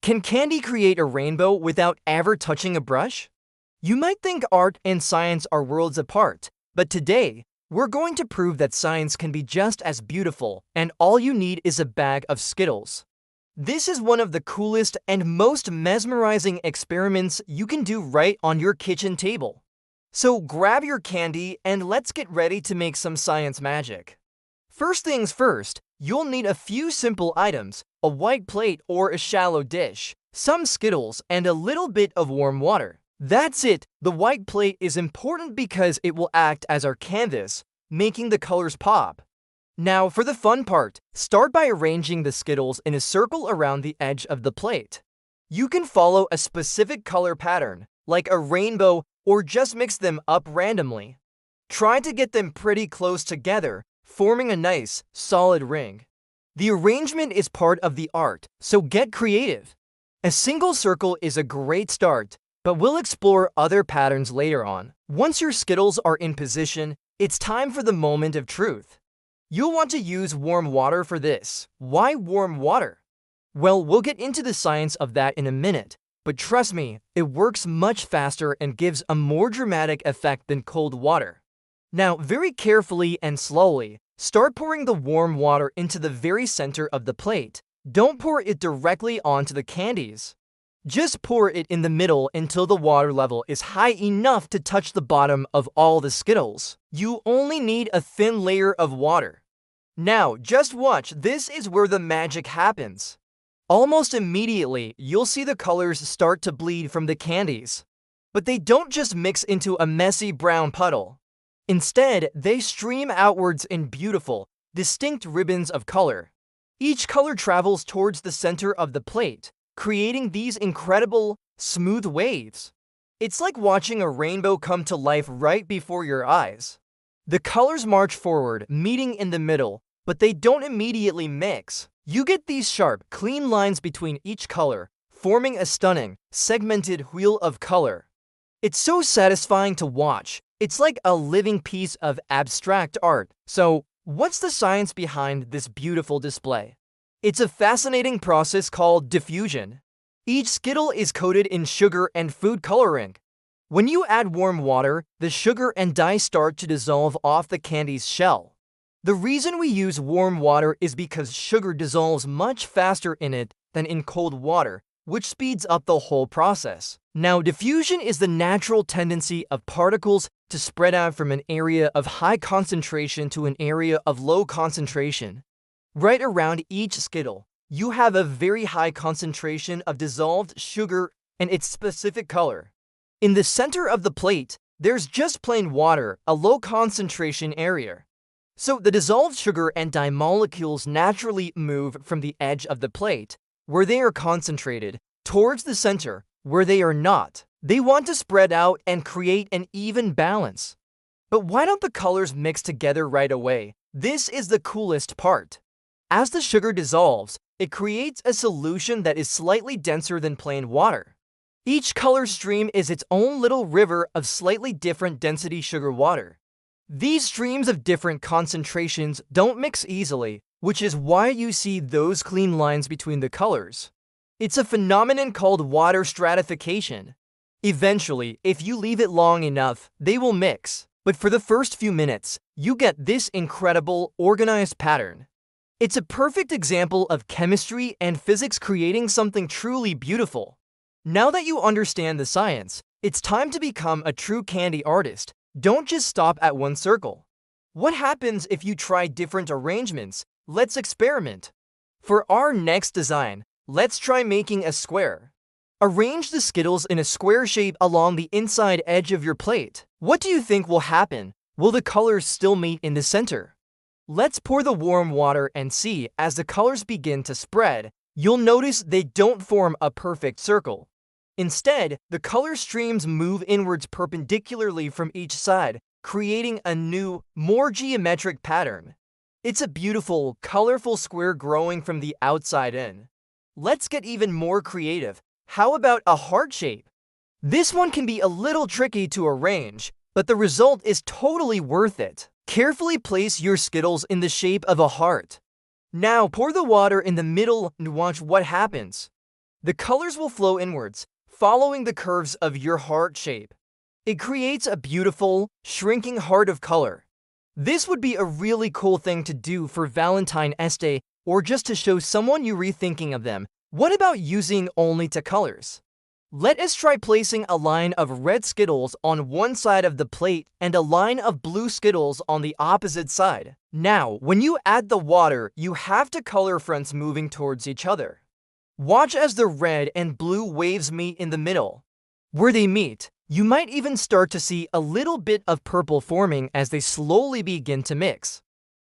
Can candy create a rainbow without ever touching a brush? You might think art and science are worlds apart, but today, we're going to prove that science can be just as beautiful, and all you need is a bag of Skittles. This is one of the coolest and most mesmerizing experiments you can do right on your kitchen table. So grab your candy and let's get ready to make some science magic. First things first, you'll need a few simple items: a white plate or a shallow dish, some Skittles, and a little bit of warm water. That's it. The white plate is important because it will act as our canvas, making the colors pop. Now for the fun part, start by arranging the Skittles in a circle around the edge of the plate. You can follow a specific color pattern, like a rainbow, or just mix them up randomly. Try to get them pretty close together, forming a nice, solid ring. The arrangement is part of the art, so get creative. A single circle is a great start, but we'll explore other patterns later on. Once your Skittles are in position, it's time for the moment of truth. You'll want to use warm water for this. Why warm water? Well, we'll get into the science of that in a minute, but trust me, it works much faster and gives a more dramatic effect than cold water. Now, very carefully and slowly, start pouring the warm water into the very center of the plate. Don't pour it directly onto the candies. Just pour it in the middle until the water level is high enough to touch the bottom of all the Skittles. You only need a thin layer of water. Now, just watch, this is where the magic happens. Almost immediately, you'll see the colors start to bleed from the candies. But they don't just mix into a messy brown puddle. Instead, they stream outwards in beautiful, distinct ribbons of color. Each color travels towards the center of the plate, creating these incredible, smooth waves. It's like watching a rainbow come to life right before your eyes. The colors march forward, meeting in the middle, but they don't immediately mix. You get these sharp, clean lines between each color, forming a stunning, segmented wheel of color. It's so satisfying to watch. It's like a living piece of abstract art. So, what's the science behind this beautiful display? It's a fascinating process called diffusion. Each Skittle is coated in sugar and food coloring. When you add warm water, the sugar and dye start to dissolve off the candy's shell. The reason we use warm water is because sugar dissolves much faster in it than in cold water, which speeds up the whole process. Now, diffusion is the natural tendency of particles to spread out from an area of high concentration to an area of low concentration. Right around each Skittle, you have a very high concentration of dissolved sugar and its specific color. In the center of the plate, there's just plain water, a low concentration area. So the dissolved sugar and dye molecules naturally move from the edge of the plate, where they are concentrated, towards the center, where they are not. They want to spread out and create an even balance. But why don't the colors mix together right away? This is the coolest part. As the sugar dissolves, it creates a solution that is slightly denser than plain water. Each color stream is its own little river of slightly different density sugar water. These streams of different concentrations don't mix easily, which is why you see those clean lines between the colors. It's a phenomenon called water stratification. Eventually, if you leave it long enough, they will mix. But for the first few minutes, you get this incredible, organized pattern. It's a perfect example of chemistry and physics creating something truly beautiful. Now that you understand the science, it's time to become a true candy artist. Don't just stop at one circle. What happens if you try different arrangements? Let's experiment. For our next design, let's try making a square. Arrange the Skittles in a square shape along the inside edge of your plate. What do you think will happen? Will the colors still meet in the center? Let's pour the warm water and see, as the colors begin to spread, you'll notice they don't form a perfect circle. Instead, the color streams move inwards perpendicularly from each side, creating a new, more geometric pattern. It's a beautiful, colorful square growing from the outside in. Let's get even more creative. How about a heart shape? This one can be a little tricky to arrange, but the result is totally worth it. Carefully place your Skittles in the shape of a heart. Now pour the water in the middle and watch what happens. The colors will flow inwards, following the curves of your heart shape. It creates a beautiful, shrinking heart of color. This would be a really cool thing to do for Valentine's Day or just to show someone you rethinking of them. What about using only two colors? Let us try placing a line of red Skittles on one side of the plate and a line of blue Skittles on the opposite side. Now, when you add the water, you have two color fronts moving towards each other. Watch as the red and blue waves meet in the middle. Where they meet, you might even start to see a little bit of purple forming as they slowly begin to mix.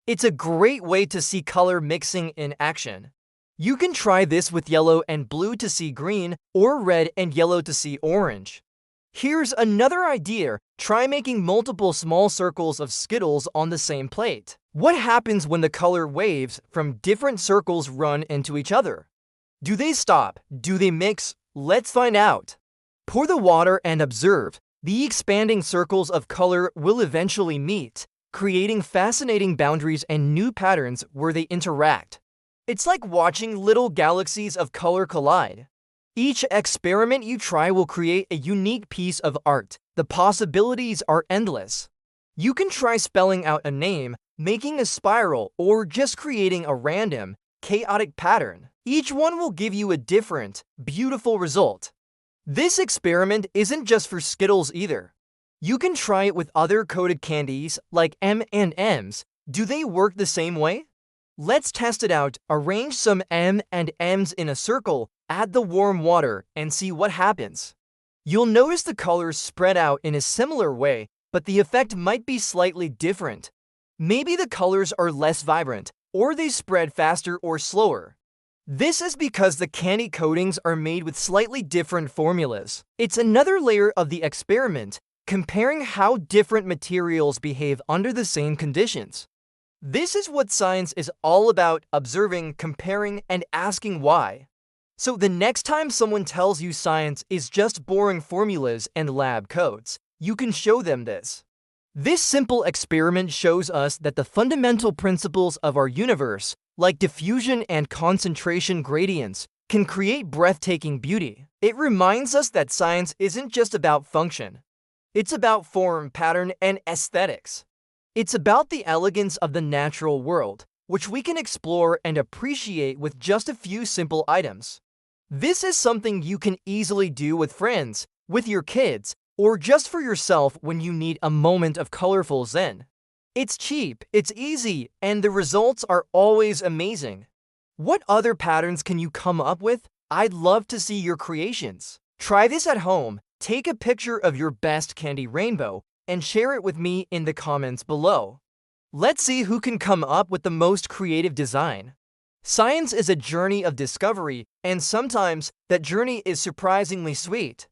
It's a great way to see color mixing in action. You can try this with yellow and blue to see green, or red and yellow to see orange. Here's another idea. Try making multiple small circles of Skittles on the same plate. What happens when the color waves from different circles run into each other? Do they stop? Do they mix? Let's find out. Pour the water and observe. The expanding circles of color will eventually meet, creating fascinating boundaries and new patterns where they interact. It's like watching little galaxies of color collide. Each experiment you try will create a unique piece of art. The possibilities are endless. You can try spelling out a name, making a spiral, or just creating a random, chaotic pattern. Each one will give you a different, beautiful result. This experiment isn't just for Skittles either. You can try it with other coated candies like M&Ms. Do they work the same way? Let's test it out. Arrange some M&Ms in a circle, add the warm water, and see what happens. You'll notice the colors spread out in a similar way, but the effect might be slightly different. Maybe the colors are less vibrant, or they spread faster or slower. This is because the candy coatings are made with slightly different formulas. It's another layer of the experiment, comparing how different materials behave under the same conditions. This is what science is all about: observing, comparing, and asking why. So the next time someone tells you science is just boring formulas and lab coats, you can show them this. This simple experiment shows us that the fundamental principles of our universe, like diffusion and concentration gradients, can create breathtaking beauty. It reminds us that science isn't just about function. It's about form, pattern, and aesthetics. It's about the elegance of the natural world, which we can explore and appreciate with just a few simple items. This is something you can easily do with friends, with your kids, or just for yourself when you need a moment of colorful zen. It's cheap, it's easy, and the results are always amazing. What other patterns can you come up with? I'd love to see your creations. Try this at home, take a picture of your best candy rainbow, and share it with me in the comments below. Let's see who can come up with the most creative design. Science is a journey of discovery, and sometimes that journey is surprisingly sweet.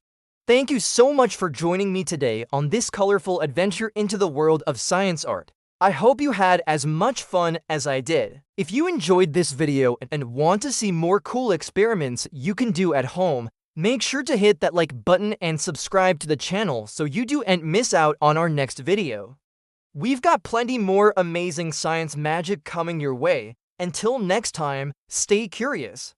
Thank you so much for joining me today on this colorful adventure into the world of science art. I hope you had as much fun as I did. If you enjoyed this video and want to see more cool experiments you can do at home, make sure to hit that like button and subscribe to the channel so you don't miss out on our next video. We've got plenty more amazing science magic coming your way. Until next time, stay curious.